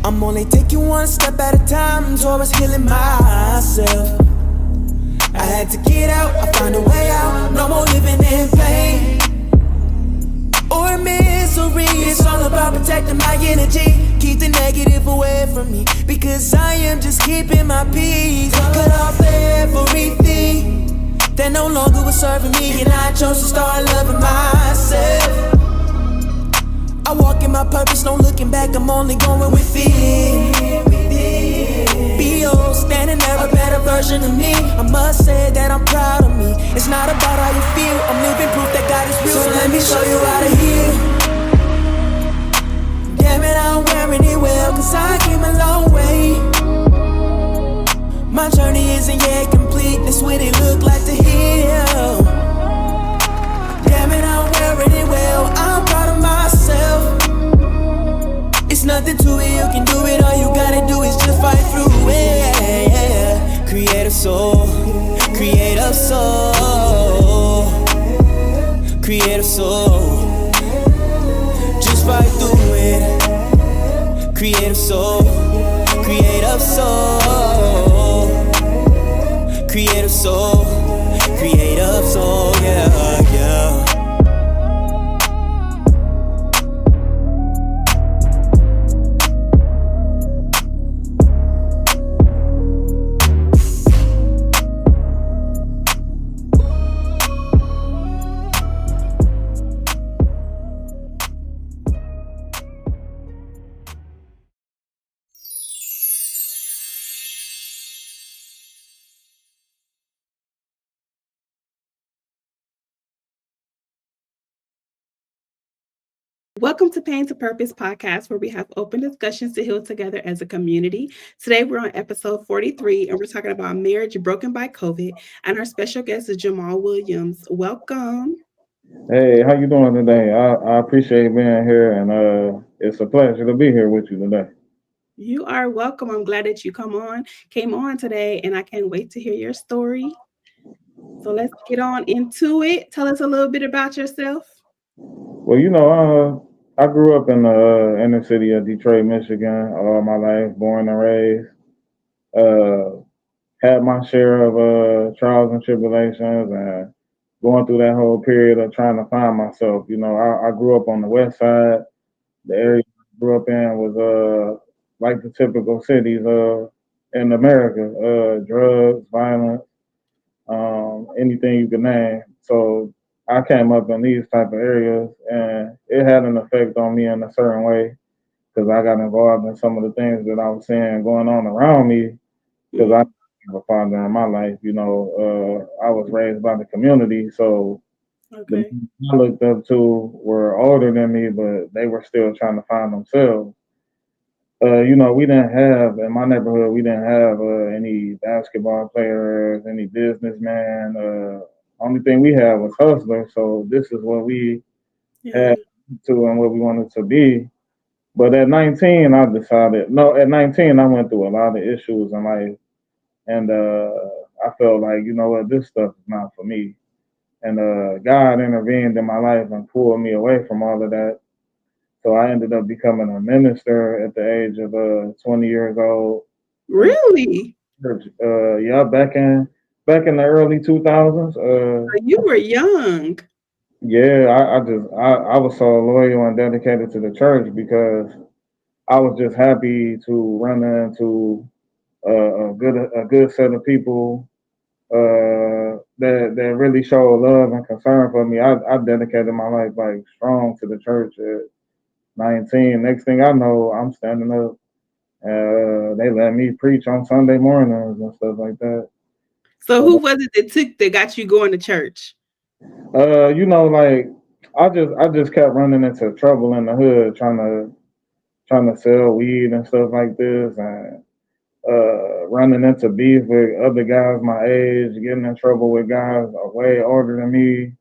I'm only taking one step at a time towards healing myself. I had to get out, I found a way out. No more living in pain or misery. It's all about protecting my energy. Keep the negative away from me, because I am just keeping my peace. Cut off everything that no longer was serving me, and I chose to start loving myself. I walk in my purpose, no looking back, I'm only going with it. B.O. standing there, a better version of me. I must say that I'm proud of me. It's not about how you feel, I'm living proof that God is real. So let me show you how to heal. Damn it, I'm wearing it well, cause I came a long way. My journey isn't yet complete, that's what it look like to heal. Damn it, I'm wearing it well, I'm proud of myself. It's nothing to it, you can do it, all you gotta do is just fight through it. Create a soul, create a soul, create a soul. Just fight through it. Create a soul, create a soul, create a soul, create a soul, yeah, yeah. Welcome to Pain to Purpose podcast, where we have open discussions to heal together as a community. Today, we're on episode 43, and we're talking about marriage broken by COVID. And our special guest is Jamal Williams. Welcome. Hey, how you doing today? I appreciate being here, and it's a pleasure to be here with you today. You are welcome. I'm glad that you came on today, and I can't wait to hear your story. So let's get on into it. Tell us a little bit about yourself. Well, I grew up in the inner city of Detroit, Michigan, all my life, born and raised. Uh, had my share of trials and tribulations, and going through that whole period of trying to find myself. I grew up on the west side. The area I grew up in was like the typical cities in America, drugs, violence, anything you can name. So I came up in these type of areas, and it had an effect on me in a certain way, because I got involved in some of the things that I was seeing going on around me, because I have a father in my life. I was raised by the community, so the Okay. people I looked up to were older than me, but they were still trying to find themselves. We didn't have in my neighborhood. We didn't have any basketball players, any businessmen. Only thing we had was hustlers. So this is what we Yeah. had to and what we wanted to be. But at 19, I decided. No, at 19, I went through a lot of issues in life, and I felt like, what, this stuff is not for me. And God intervened in my life and pulled me away from all of that. So I ended up becoming a minister at the age of 20 years old. And Really? yeah, back in the early 2000s. You were young. Yeah, I was so loyal and dedicated to the church, because I was just happy to run into a good set of people that really showed love and concern for me. I dedicated my life like strong to the church at 19. Next thing I know, I'm standing up. They let me preach on Sunday mornings and stuff like that. So So, who was it that got you going to church? like I just kept running into trouble in the hood, trying to sell weed and stuff like this, and running into beef with other guys my age, getting in trouble with guys way older than me.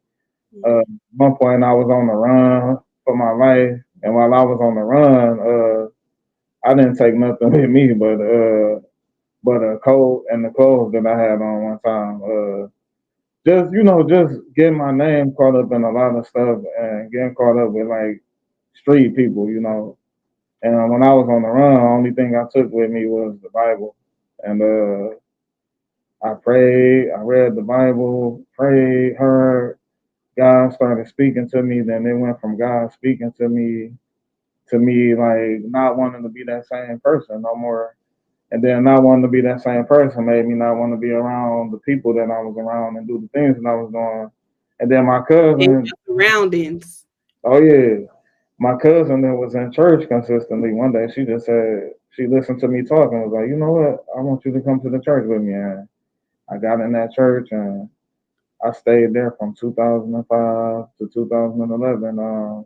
Mhm. At one point, I was on the run for my life, and while I was on the run, I didn't take nothing with me but a coat and the clothes that I had on one time. Just just getting my name caught up in a lot of stuff and getting caught up with like street people, And when I was on the run, the only thing I took with me was the Bible, and I prayed, I read the Bible, prayed, heard God started speaking to me. Then it went from God speaking to me like not wanting to be that same person no more. And then not wanting to be that same person made me not want to be around the people that I was around and do the things that I was doing. And then my And cousin, your surroundings. oh yeah, my cousin that was in church consistently. One day she just said she listened to me talking, was like, you know what, I want you to come to the church with me. And I got in that church and I stayed there from 2005 to 2011.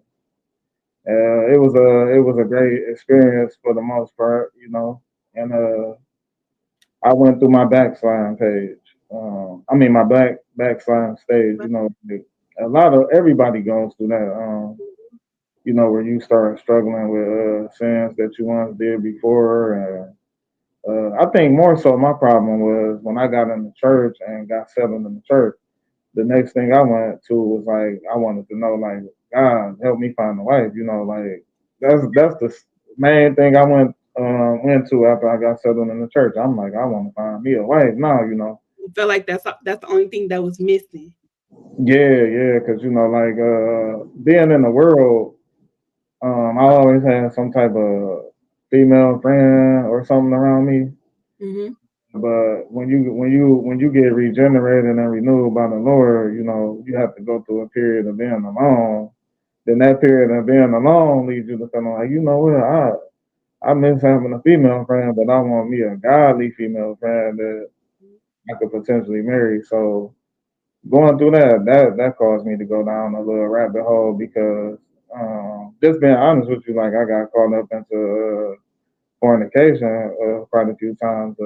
It was a great experience for the most part. And I went through my backsliding page. I mean my backsliding stage. Like, a lot of everybody goes through that. Where you start struggling with sins that you once did before. And I think more so my problem was when I got in the church and got settled in the church. The next thing I went to was like I wanted to know like God help me find a wife. Like that's the main thing I went to after I got settled in the church. I'm like I want to find me a wife now. You felt like that's the only thing that was missing. Yeah, yeah, because like being in the world, I always had some type of female friend or something around me. Hmm. But when you get regenerated and renewed by the Lord, you have to go through a period of being alone. Then that period of being alone leads you to feeling like, you know what, I miss having a female friend, but I want me a godly female friend that I could potentially marry. So going through that caused me to go down a little rabbit hole because just being honest with you, like I got caught up into fornication quite a few times.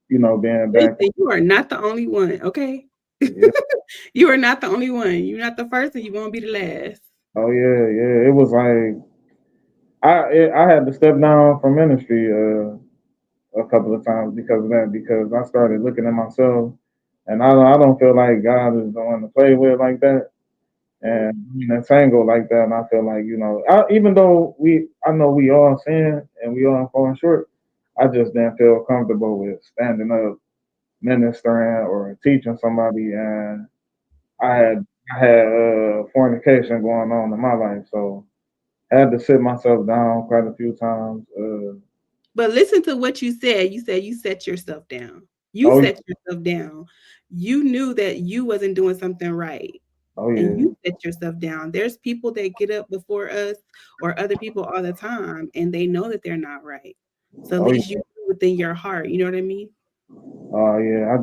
Being back. Listen, you are not the only one, okay? Yeah. You are not the only one. You're not the first, and you won't be the last. Oh yeah, yeah. It was like I had to step down from ministry a couple of times because of that. Because I started looking at myself, and I don't feel like God is the one to play with like that. And in a tangle like that, and I feel like even though I know we all sin and we all falling short, I just didn't feel comfortable with standing up, ministering, or teaching somebody, and I had I had fornication going on in my life, so I had to sit myself down quite a few times. But listen to what you said. You said you set yourself down. You Oh, set yourself down. You knew that you wasn't doing something right. oh And yeah, you set yourself down. There's people that get up before us or other people all the time and they know that they're not right. So at oh least yeah, you within your heart, you know what I mean? oh yeah.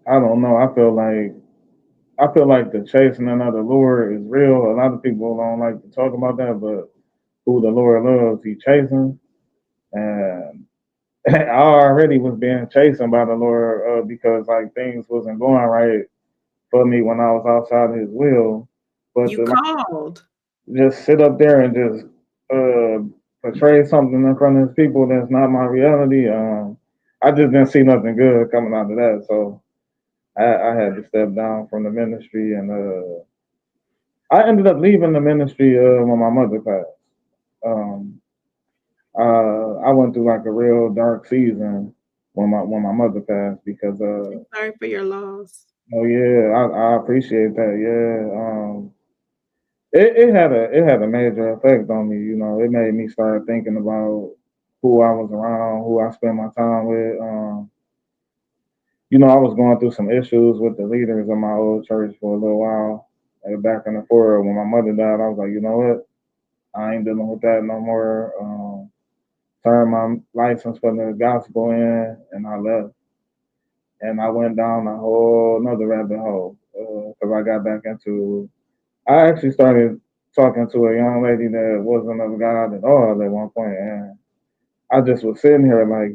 I don't know. I feel like the chastening of the Lord is real. A lot of people don't like to talk about that, but who the Lord loves, He chastens. And I already was being chastened by the Lord because like things wasn't going right for me when I was outside His will. But You to like, called. just sit up there and just uh, portray something in front of His people that's not my reality. I just didn't see nothing good coming out of that, so I had to step down from the ministry, and I ended up leaving the ministry when my mother passed. Um, I went through like a real dark season when my mother passed because I'm sorry for your loss. oh yeah, I appreciate that. Yeah, it had a major effect on me. It made me start thinking about who I was around, who I spent my time with. I was going through some issues with the leaders of my old church for a little while. Back in the forward, when my mother died, I was like, you know what? I ain't dealing with that no more. Turned my license for the gospel in, and I left. And I went down a whole another rabbit hole because I got back into. I actually started talking to a young lady that wasn't of God at all at one point, and I just was sitting here like,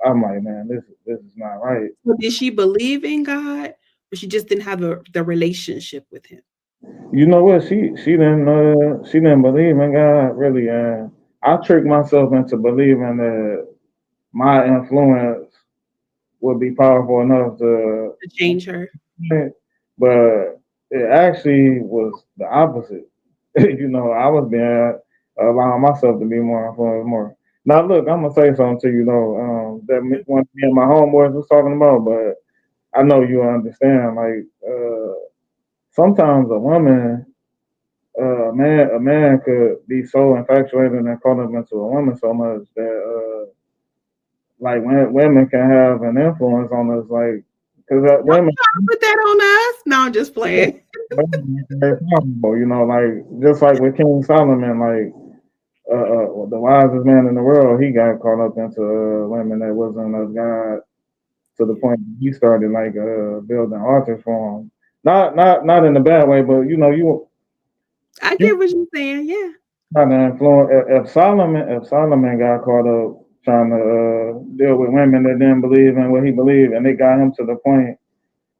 I'm like, man, this is not right. So did she believe in God, or she just didn't have the relationship with him? You know what? She didn't believe in God really, and I tricked myself into believing that my influence would be powerful enough to, To change her? but it actually was the opposite. I was being allowing myself to be more influenced more. Now, look, I'm gonna say something to you though. That one me and my homeboys was talking about, but I know you understand. Like, sometimes a man could be so infatuated and caught up into a woman so much that, like, women can have an influence on us, like, because Don't women. try to put that on us. No, I'm just playing. Very powerful, like just like with King Solomon, like the wisest man in the world, he got caught up into women that wasn't of God to the Yeah. point that he started like building altars for him. Not in a bad way, but I you get what you're saying. Yeah. trying to influence. If Solomon got caught up trying to deal with women that didn't believe in what he believed, and it got him to the point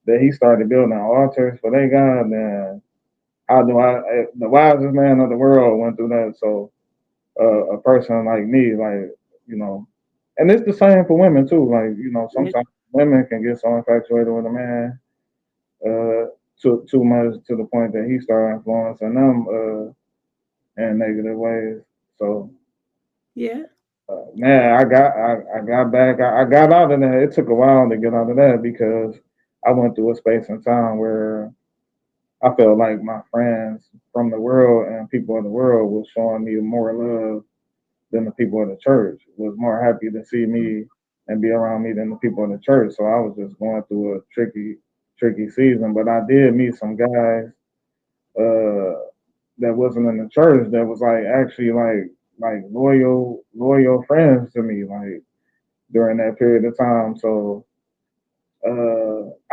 that he started building altars for their God, then how do the wisest man of the world went through that? So a person like me, like, you know, and it's the same for women too. Like, Yeah. sometimes women can get so infatuated with a man uh, too much to the point that he started influencing them in negative ways. So, Yeah. man, I got back. I got out of that. It took a while to get out of that because I went through a space and time where I felt like my friends from the world and people of the world was showing me more love than the people of the church. Was more happy to see me and be around me than the people in the church. So I was just going through a tricky season. But I did meet some guys that wasn't in the church that was like actually like loyal friends to me like during that period of time. So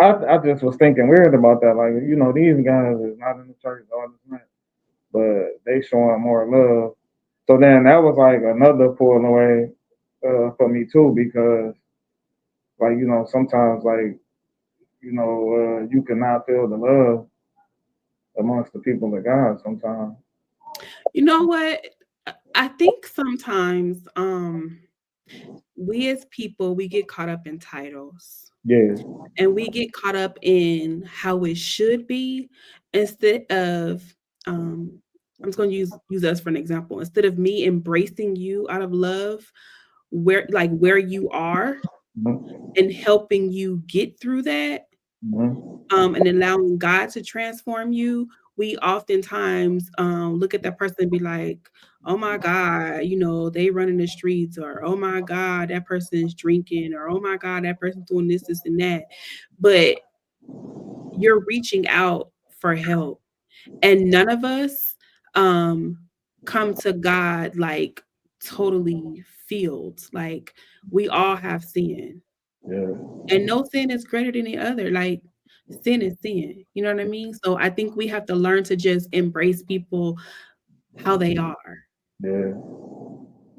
I just was thinking weird about that. Like, these guys is not in the church all the time, but they showing more love. So then that was like another pulling away for me too, because like, sometimes like, you cannot feel the love amongst the people of God sometimes. You know what? I think sometimes we as people we get caught up in titles, Yeah. and we get caught up in how it should be instead of um I'm just going to use us for an example. Instead of me embracing you out of love, where you are, Mm-hmm. and helping you get through that, Mm-hmm. and allowing God to transform you, we oftentimes look at that person and be like, oh my God, they run in the streets, or oh my God, that person's drinking, or oh my God, that person's doing this, and that. But you're reaching out for help. And none of us um, come to God like totally filled. Like we all have sin, Yeah. and no sin is greater than the other. Like sin is sin. You know what I mean? So I think we have to learn to just embrace people how they are. Yeah.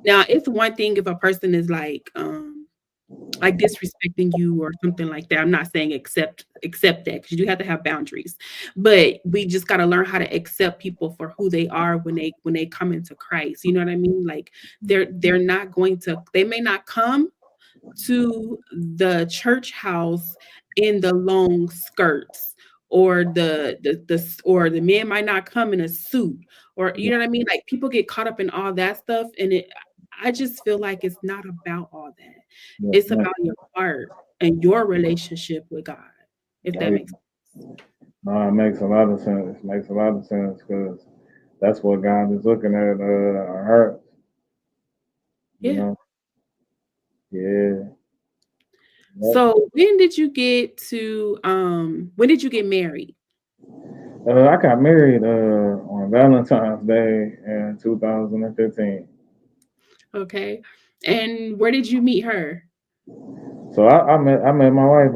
Now, it's one thing if a person is like disrespecting you or something like that. I'm not saying accept that, because you do have to have boundaries. But we just got to learn how to accept people for who they are when they come into Christ. You know what I mean? Like they're not going to, they may not come to the church house in the long skirts, or or the man might not come in a suit, or you know what I mean? Like people get caught up in all that stuff, and I just feel like it's not about all that. Yeah. It's Yeah. about your heart and your relationship with God, if Oh, that yeah. makes sense. No, it makes a lot of sense. It makes a lot of sense because that's what God is looking at our hearts. You Yeah. know. Yeah. Yep. So when did you get married? I got married on Valentine's Day in 2015. Okay. And where did you meet her? So I met my wife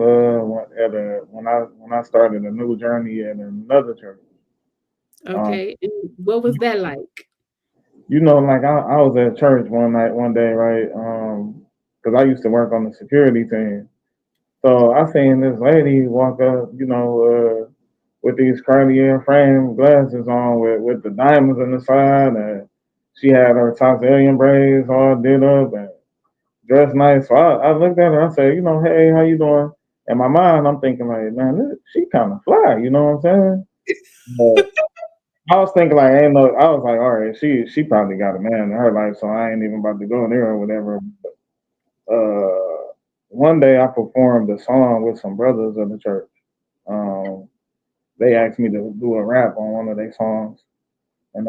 when I started a new journey at another church. Um, Okay. And what was that like? like I was at church one day, right? Because I used to work on the security team. So I seen this lady walk up, with these Cartier frame glasses on with the diamonds on the side, and she had her Sicilian braids all did up and dressed nice. So I looked at her, I said, hey, how you doing? In my mind, I'm thinking like, man, she kind of fly, you know what I'm saying? I was thinking like, ain't no. I was like, all right, she probably got a man in her life, so I ain't even about to go there or whatever. One day I performed a song with some brothers of the church. Um, they asked me to do a rap on one of their songs, and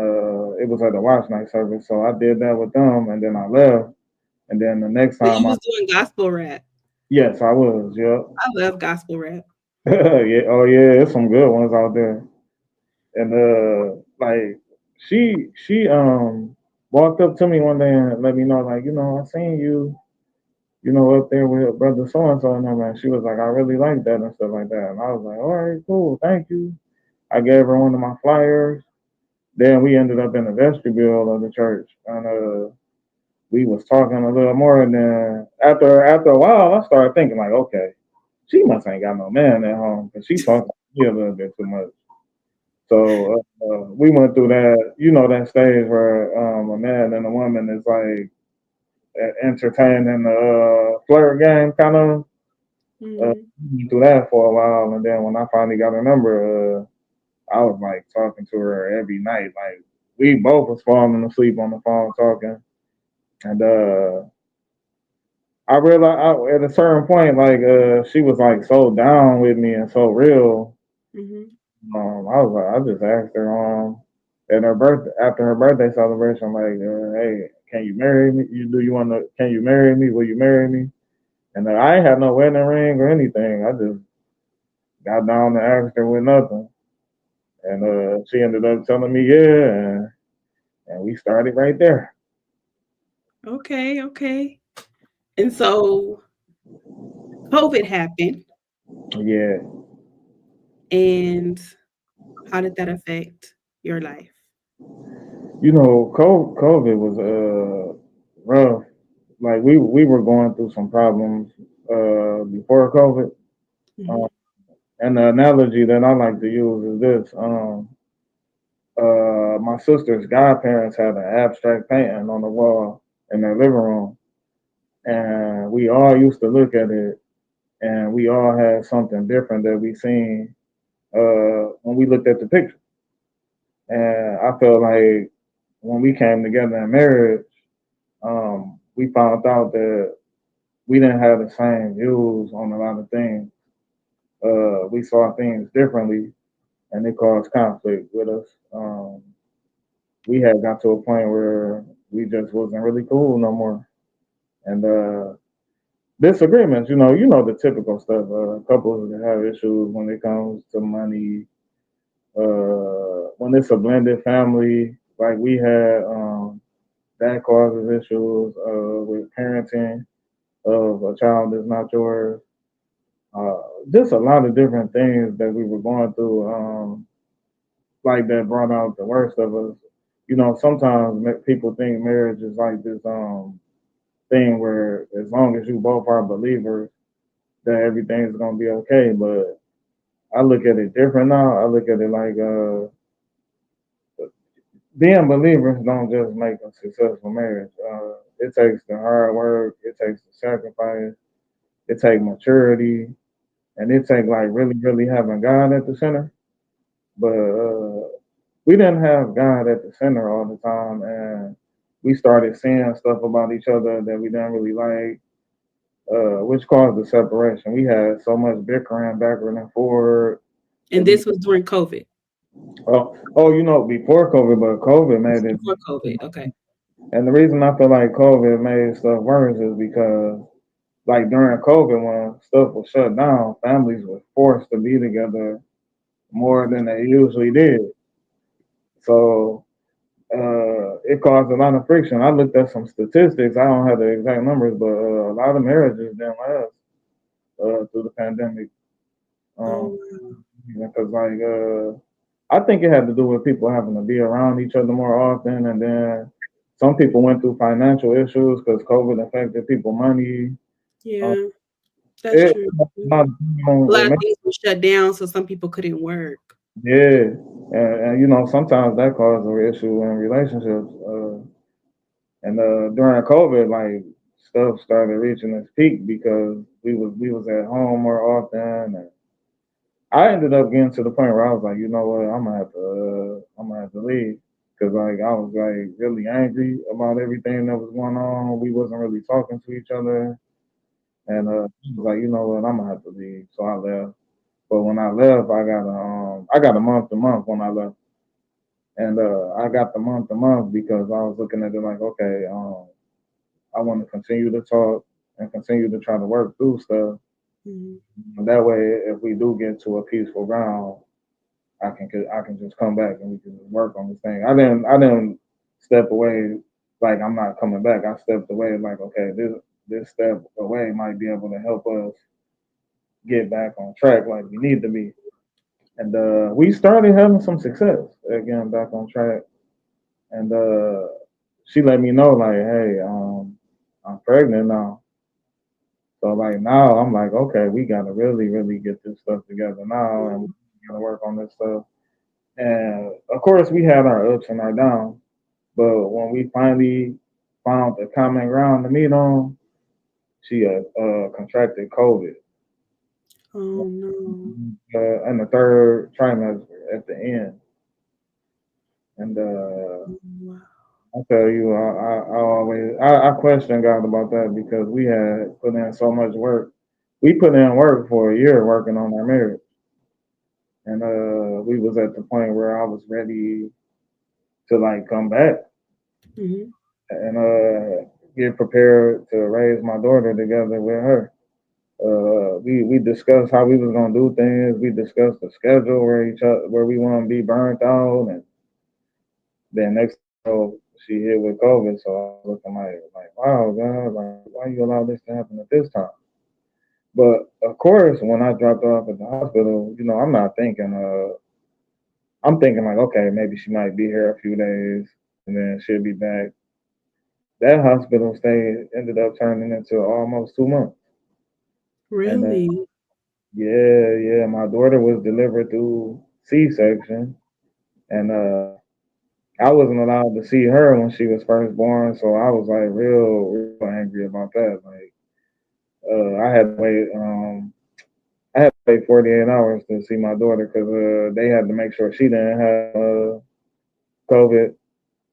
it was at the watch night service, so I did that with them, and then I left. And then the next So you time was doing gospel rap. yes, I was, yep, I love gospel rap. yeah, oh yeah, there's some good ones out there. And like she walked up to me one day and let me know like, I seen you, up there with brother so and so and them, and she was like, I really like that and stuff like that. And I was like, all right, cool, thank you. I gave her one of my flyers. Then we ended up in the vestibule of the church, and we was talking a little more. And then after a while, I started thinking like, okay, she must ain't got no man at home because she talking to me a little bit too much. So we went through that, that stage where a man and a woman is like entertaining the flirt game, kind of. Mhm. Went through that for a while, and then when I finally got her number, I was like talking to her every night. Like we both was falling asleep on the phone talking, and I realized at a certain point, like she was like so down with me and so real. Mhm. I was like, I just asked her at her birthday after her birthday celebration, like, hey, can you marry me? You want to? Can you marry me? Will you marry me? And I ain't had no wedding ring or anything. I just got down and asked her with nothing, and she ended up telling me yeah, and we started right there. Okay, okay. And so COVID happened, Yeah, and how did that affect your life? COVID was rough. Like we were going through some problems before COVID. Mhm. And the analogy that I like to use is this. My sister's godparents had an abstract painting on the wall in their living room, and we all used to look at it, and we all had something different that we seen when we looked at the picture. And I felt like when we came together in marriage, we found out that we didn't have the same views on a lot of things. We saw things differently, and it caused conflict with us. We had got to a point where we just wasn't really cool no more. And disagreements, the typical stuff. Couples have issues when it comes to money. When it's a blended family, like we had, that causes issues with parenting of a child that's not yours. Uh, just a lot of different things that we were going through, like that brought out the worst of us. Sometimes people think marriage is like this thing where as long as you both are believers, that everything's gonna be okay. But I look at it different now. I look at it like being believers don't just make a successful marriage. It takes the hard work, it takes the sacrifice, it takes maturity, and it takes like really, really having God at the center. But we didn't have God at the center all the time, and we started seeing stuff about each other that we didn't really like, which caused the separation. We had so much bickering backward and forward. And this was during COVID. Before COVID, but COVID This made was it. before COVID. Okay. And the reason I feel like COVID made stuff worse is because, like during COVID, when stuff was shut down, families were forced to be together more than they usually did. So it caused a lot of friction. I looked at some statistics. I don't have the exact numbers, but a lot of marriages didn't last through the pandemic. Um, Oh wow. because I think it had to do with people having to be around each other more often, and then some people went through financial issues because COVID affected people money. Um, Yeah, that's it, true. A it lot of makes, things were shut down, so some people couldn't work. yeah, and you know sometimes that causes an issue in relationships. And during COVID, like stuff started reaching its peak because we was at home more often, and I ended up getting to the point where I was like, you know what, I'm gonna have to leave because like I was like really angry about everything that was going on. We wasn't really talking to each other, and I was like, you know what, I'm gonna have to leave. So I left. But when I left, I got a month to month when I left, and I got the month to month because I was looking at it like, okay, I want to continue to talk and continue to try to work through stuff. Mhm. And that way, if we do get to a peaceful ground, I can just come back and we can work on this thing. I didn't step away like I'm not coming back. I stepped away like okay, this step away might be able to help us get back on track like we need to be. And we started having some success at getting back on track. And she let me know like, hey, I'm pregnant now. So like now I'm like, okay, we gotta really, really get this stuff together now and we gotta work on this stuff. And of course we had our ups and our downs. But when we finally found the common ground to meet on, she contracted COVID Oh no. in the third trimester at the end. And Oh, wow. I tell you, I always I question God about that because we had put in so much work. We put in work for a year working on our marriage, and we was at the point where I was ready to like come back Hmm. and get prepared to raise my daughter together with her. We discussed how we was gonna do things. We discussed the schedule where we want to be burnt out, and then next thing you know, she hit with COVID. So I was looking like wow, God, like why you allow this to happen at this time? But of course, when I dropped her off at the hospital, you know, I'm not thinking. I'm thinking like, okay, maybe she might be here a few days, and then she'll be back. That hospital stay ended up turning into almost 2 months, and Really? yeah, my daughter was delivered through C-section, and I wasn't allowed to see her when she was first born, so I was like real angry about that. Like, I had to wait. I had to wait 48 hours to see my daughter because they had to make sure she didn't have COVID,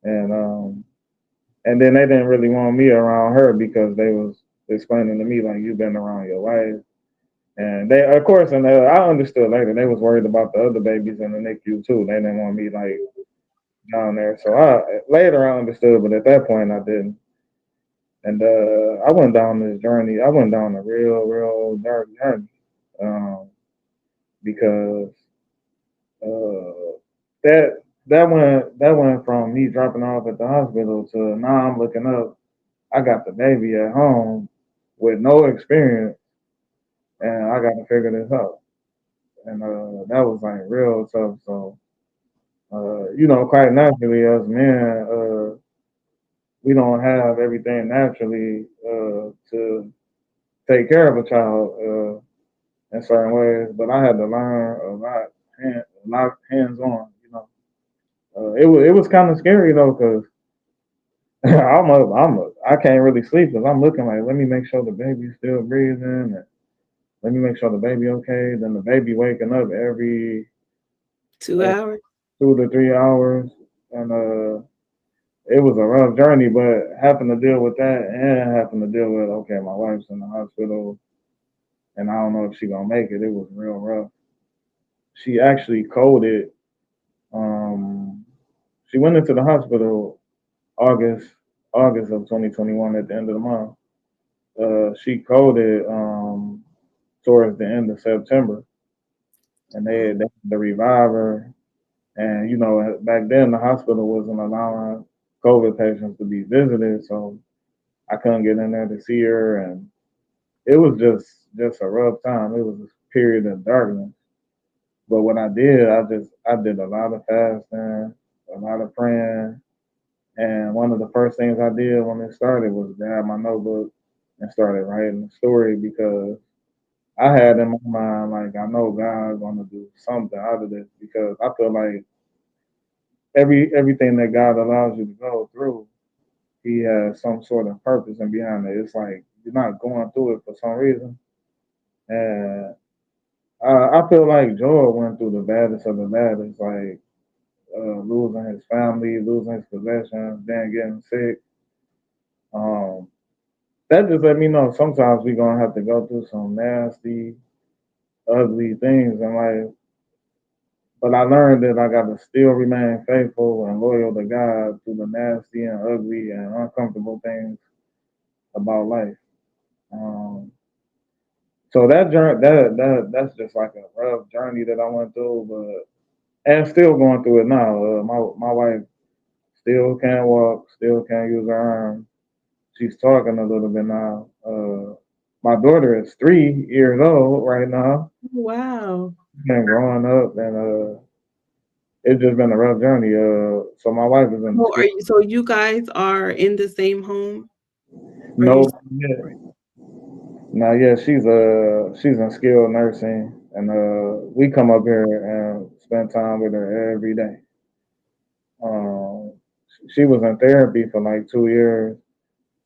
and then they didn't really want me around her because they was explaining to me like you've been around your wife. And they, of course, and I understood later they was worried about the other babies in the NICU too. They didn't want me like down there. So I later I understood, but at that point I didn't. And I went down this journey. I went down a real dark journey because that went from me dropping off at the hospital to now I'm looking up. I got the baby at home with no experience, and I got to figure this out. And that was like real tough. So you know, quite naturally as men, we don't have everything naturally to take care of a child in certain ways. But I had to learn a lot hands on. You know, it was kind of scary though because I can't really sleep because I'm looking like let me make sure the baby's still breathing and let me make sure the baby okay. Then the baby waking up every 2 hours? 2 to 3 hours, and it was a rough journey, but having to deal with that and having to deal with okay, my wife's in the hospital and I don't know if she gonna make it. It was real rough. She actually coded. Um, she went into the hospital August August of 2021 at the end of the month. She coded towards the end of September, and Oh, they had to revive her. And you know, back then the hospital wasn't allowing COVID patients to be visited, so I couldn't get in there to see her, and it was just a rough time. It was a period of darkness. But what I did a lot of fasting, a lot of praying, And one of the first things I did when it started was grab my notebook and started writing the story because I had in my mind like I know God's gonna do something out of this because I feel like everything that God allows you to go through, He has some sort of purpose and behind it. It's like you're not going through it for some reason. And I feel like Joel went through the baddest of the baddest, like losing his family, losing his possessions, then getting sick. Um, that just let me know sometimes we're gonna have to go through some nasty, ugly things in life. But I learned that I gotta still remain faithful and loyal to God through the nasty and ugly and uncomfortable things about life. Um, so that journey, that's just like a rough journey that I went through, but and still going through it now. My wife still can't walk, still can't use her arm. She's talking a little bit now. My daughter is 3 years old right now. Wow. Been growing up, and it's just been a rough journey. So my wife is in the So school. you guys are in the same home, or you're No, yet. separate? Now, yeah, she's in skilled nursing, and we come up here and spend time with her every day. Um, she was in therapy for like 2 years,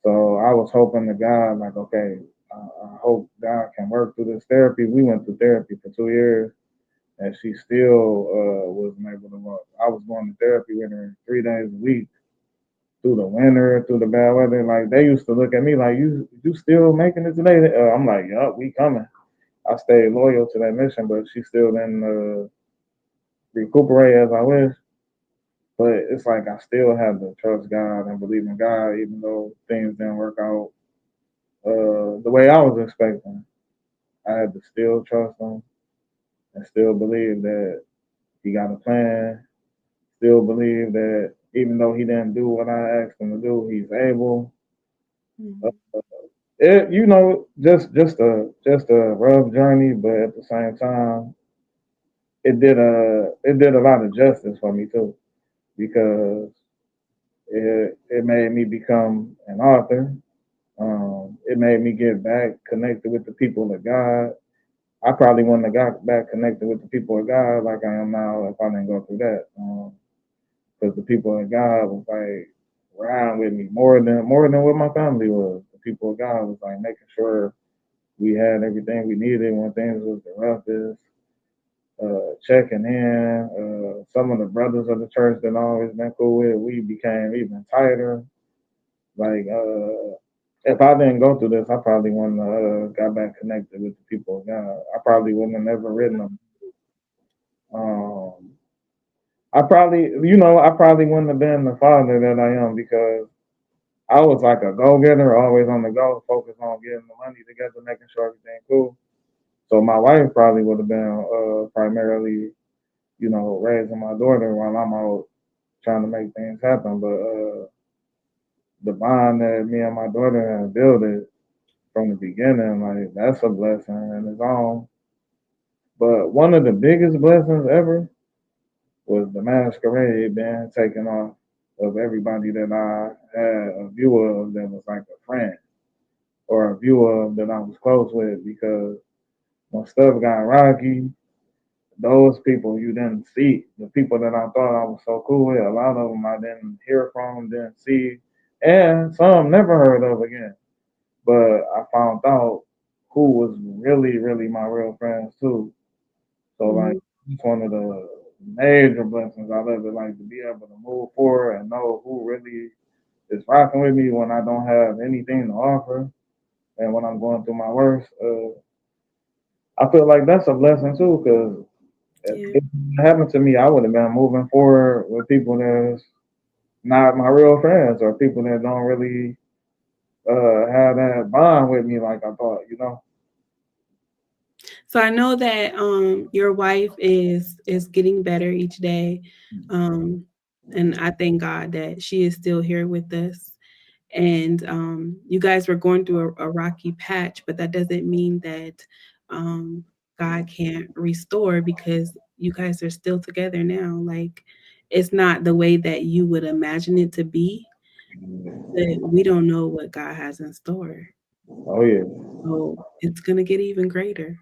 so I was hoping to God, like, okay, I hope God can work through this therapy. We went through therapy for 2 years, and she still wasn't able to walk. I was going to therapy with her 3 days a week through the winter, through the bad weather. Like they used to look at me like, you still making it today? I'm like, yup, we coming. I stayed loyal to that mission, but she still didn't recuperate as I wish. But it's like I still have to trust God and believe in God, even though things didn't work out the way I was expecting. I had to still trust Him and still believe that He got a plan. Still believe that even though He didn't do what I asked Him to do, He's able. Uh, Mhm. just a rough journey, but at the same time, it did a lot of justice for me too because it made me become an author. It made me get back connected with the people of God. I probably wouldn't have got back connected with the people of God like I am now if I didn't go through that. Because the people of God was like riding with me more than what my family was. The people of God was like making sure we had everything we needed when things was the roughest. Checking in. Some of the brothers of the church that I always been cool with, we became even tighter. Like, if I didn't go through this, I probably wouldn't have got back connected with the people of God. I probably wouldn't have never written them. Um, I probably wouldn't have been the father that I am because I was like a go getter, always on the go, focused on getting the money together, making sure everything cool. So my wife probably would have been primarily, raising my daughter while I'm out trying to make things happen. But the bond that me and my daughter have built it from the beginning, like that's a blessing in its own. But one of the biggest blessings ever was the masquerade being taken off of everybody that I had a view of that was like a friend or a view of that I was close with because when stuff got rocky, those people you didn't see. The people that I thought I was so cool with, a lot of them I didn't hear from, didn't see, and some never heard of again. But I found out who was really, really my real friends too. So like Mhm. it's one of the major blessings I love it, like to be able to move forward and know who really is rocking with me when I don't have anything to offer and when I'm going through my worst. I feel like that's a blessing too, because Yeah. if it happened to me, I would have been moving forward with people that's not my real friends or people that don't really have that bond with me like I thought. So I know that your wife is getting better each day. Um and I thank God that she is still here with us. And you guys were going through a rocky patch, but that doesn't mean that um God can't restore because you guys are still together now. Like it's not the way that you would imagine it to be, but we don't know what God has in store. Oh yeah, So it's gonna get even greater.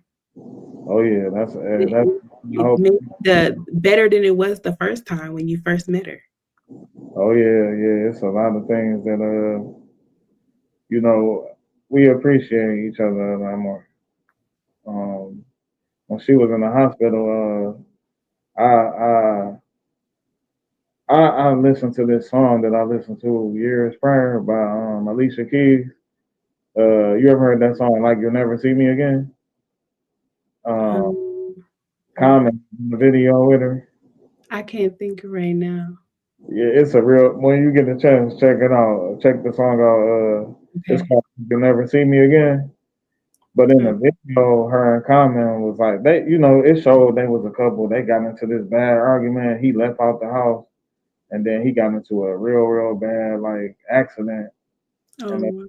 oh yeah. That's It, I it hope. made the better than it was the first time when you first met her. Oh yeah, yeah. It's a lot of things that you know, we appreciate each other a lot more. Um, when she was in the hospital, I listened to this song that I listened to years prior by Alicia Keys. You ever heard that song, Like You'll Never See Me Again? Um, Um, Comment in the video with her. I can't think right now. Yeah, it's a real. When you get the chance, check it out. Check the song out. It's Okay. called "You'll Never See Me Again." But in Hmm. the video, her and Common was like they, it showed they was a couple. They got into this bad argument. He left out the house, and then he got into a real bad like accident. And Oh,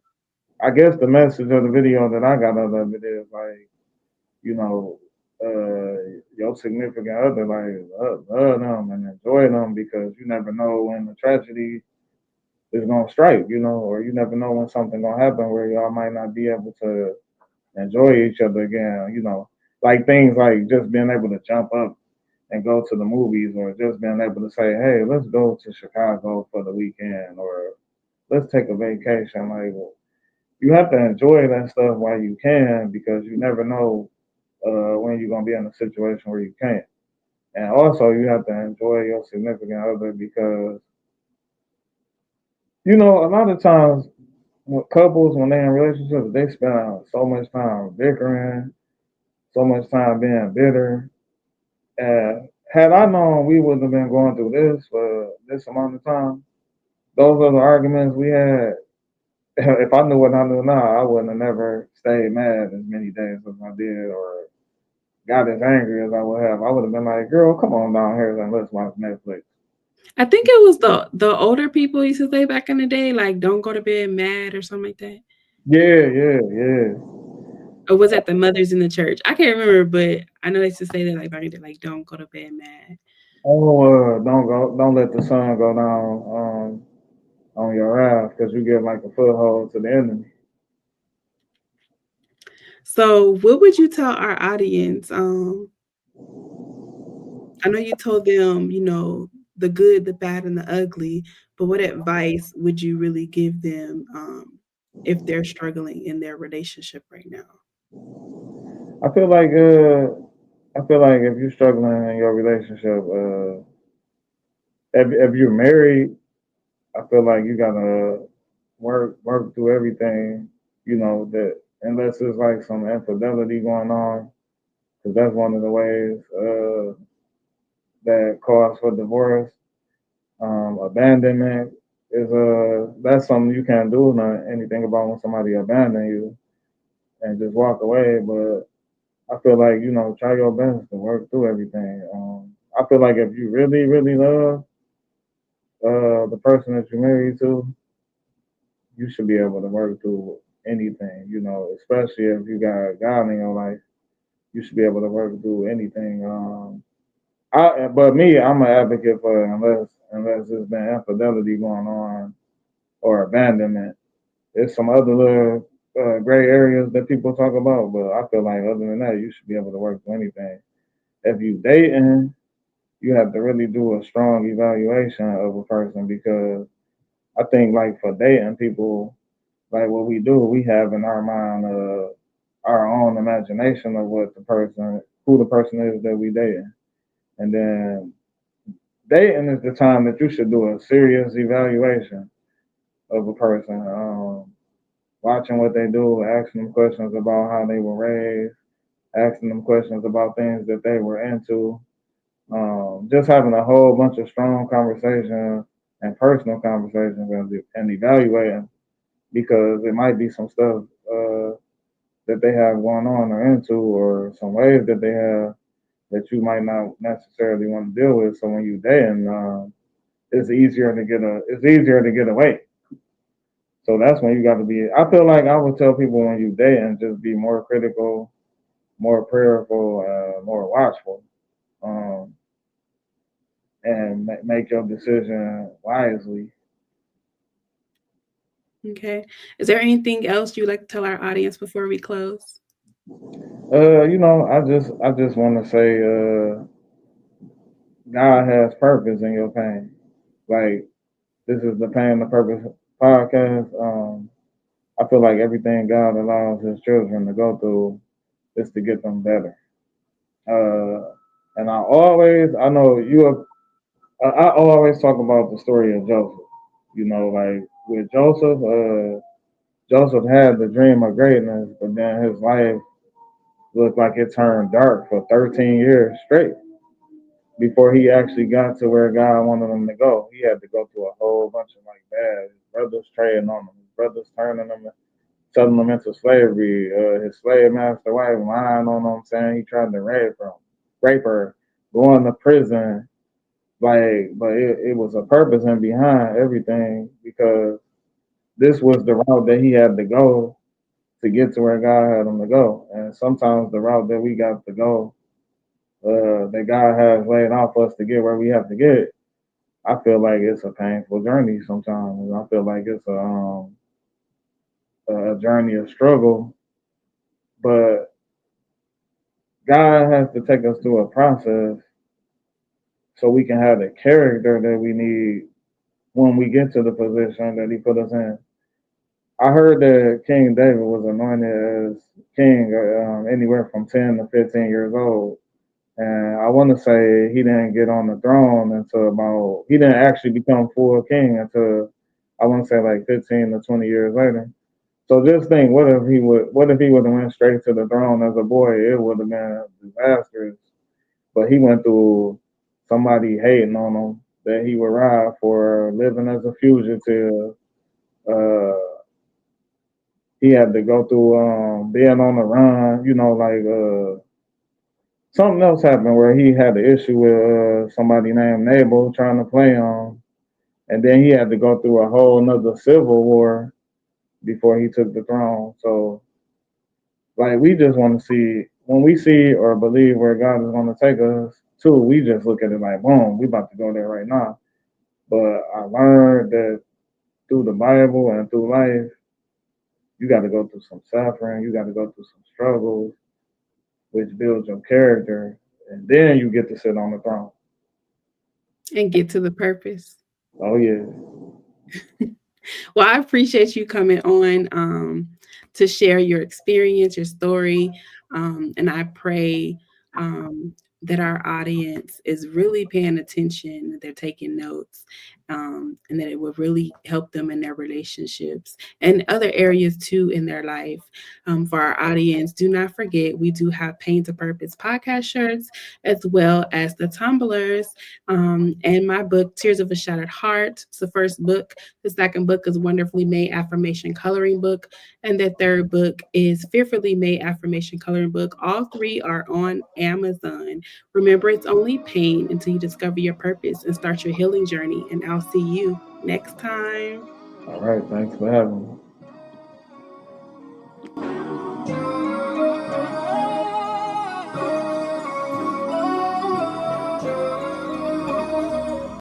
I guess the message of the video that I got out of it is like, you know, your significant other, like, love them and enjoy them because you never know when the tragedy is gonna strike, or you never know when something gonna happen where y'all might not be able to enjoy each other again, like things like just being able to jump up and go to the movies or just being able to say, hey, let's go to Chicago for the weekend or let's take a vacation. Like, you have to enjoy that stuff while you can because you never know when you're gonna be in a situation where you can't. And also, you have to enjoy your significant other because a lot of times with couples when they're in relationships, they spend so much time bickering, so much time being bitter. And had I known we would have been going through this for this amount of time, those are the arguments we had. If I knew what I knew now, I wouldn't have never stayed mad as many days as I did or got as angry as I would have. I would have been like, girl, come on down here and let's watch Netflix. I think it was the older people used to say back in the day, like "Don't go to bed mad" or something like that. Yeah, yeah, yeah. Or was that the mothers in the church? I can't remember, but I know they used to say that like back in the day, like "Don't go to bed mad." Oh, don't let the sun go down on your wrath because you get like a foothold to the enemy. So, what would you tell our audience? I know you told them, the good, the bad, and the ugly, but what advice would you really give them if they're struggling in their relationship right now? I feel like uh, I feel like if you're struggling in your relationship, if you're married, I feel like you gotta work through everything. That unless there's like some infidelity going on, because that's one of the ways that cause for divorce. Abandonment is that's something you can't do not anything about when somebody abandon you and just walk away. But I feel like try your best to work through everything. I feel like if you really love the person that you're married to, you should be able to work through anything. Especially if you got God in your life, you should be able to work through anything. But me, I'm an advocate for unless there's been infidelity going on or abandonment. There's some other little gray areas that people talk about, but I feel like other than that, you should be able to work through anything. If you dating, you have to really do a strong evaluation of a person because I think like for dating people, like what we do, we have in our mind our own imagination of who the person is that we dating, and then dating is the time that you should do a serious evaluation of a person. Watching what they do, asking them questions about how they were raised, asking them questions about things that they were into, just having a whole bunch of strong conversations and personal conversations and evaluating because it might be some stuff that they have going on or into or some ways that they have that you might not necessarily want to deal with. So when you dating, it's easier to get away. So that's when you got to be. I feel like I would tell people when you date and just be more critical, more prayerful, more watchful. Um, and make your decision wisely. Okay. Is there anything else you'd like to tell our audience before we close? I just want to say, God has purpose in your pain. Like, this is the Pain the Purpose podcast. I feel like everything God allows His children to go through is to get them better. Uh, and I know I always talk about the story of Joseph. You know, like with Joseph, Joseph had the dream of greatness, but then his life looked like it turned dark for 13 years straight before he actually got to where God wanted him to go. He had to go through a whole bunch of like bad. His brothers trading on him. His brothers turning him, selling him into slavery. His slave master wife lying on him, saying he tried to rape her, going to prison. Like, but it was a purpose in behind everything because this was the route that he had to go to get to where God had him to go. And sometimes the route that we got to go, that God has laid out for us to get where we have to get, I feel like it's a painful journey sometimes. I feel like it's a journey of struggle, but God has to take us through a process so we can have the character that we need when we get to the position that He put us in. I heard that King David was anointed as king anywhere from 10 to 15 years old. And I want to say he didn't get on the throne until he didn't actually become full king until I want to say like 15 to 20 years later. So just think, what if he would have went straight to the throne as a boy? It would have been disastrous. But he went through somebody hating on him that he would ride for living as a fugitive. Uh, he had to go through being on the run. You know, like something else happened where he had the issue with somebody named Nabal trying to play on, and then he had to go through a whole another civil war before he took the throne. So, like, we just want to see when we see or believe where God is going to take us to, we just look at it like, boom, we about to go there right now. But I learned that through the Bible and through life, you got to go through some suffering, you got to go through some struggles, which builds your character, and then you get to sit on the throne. And get to the purpose. Oh yeah. Well, I appreciate you coming on to share your experience, your story. And I pray that our audience is really paying attention, that they're taking notes, and that it will really help them in their relationships and other areas too in their life. For our audience, do not forget we do have Pain to Purpose podcast shirts as well as the tumblers. And my book, Tears of a Shattered Heart. It's the first book. The second book is Wonderfully Made Affirmation Coloring Book. And the third book is Fearfully Made Affirmation Coloring Book. All three are on Amazon. Remember, it's only pain until you discover your purpose and start your healing journey. And I'll see you next time. All right. Thanks for having me.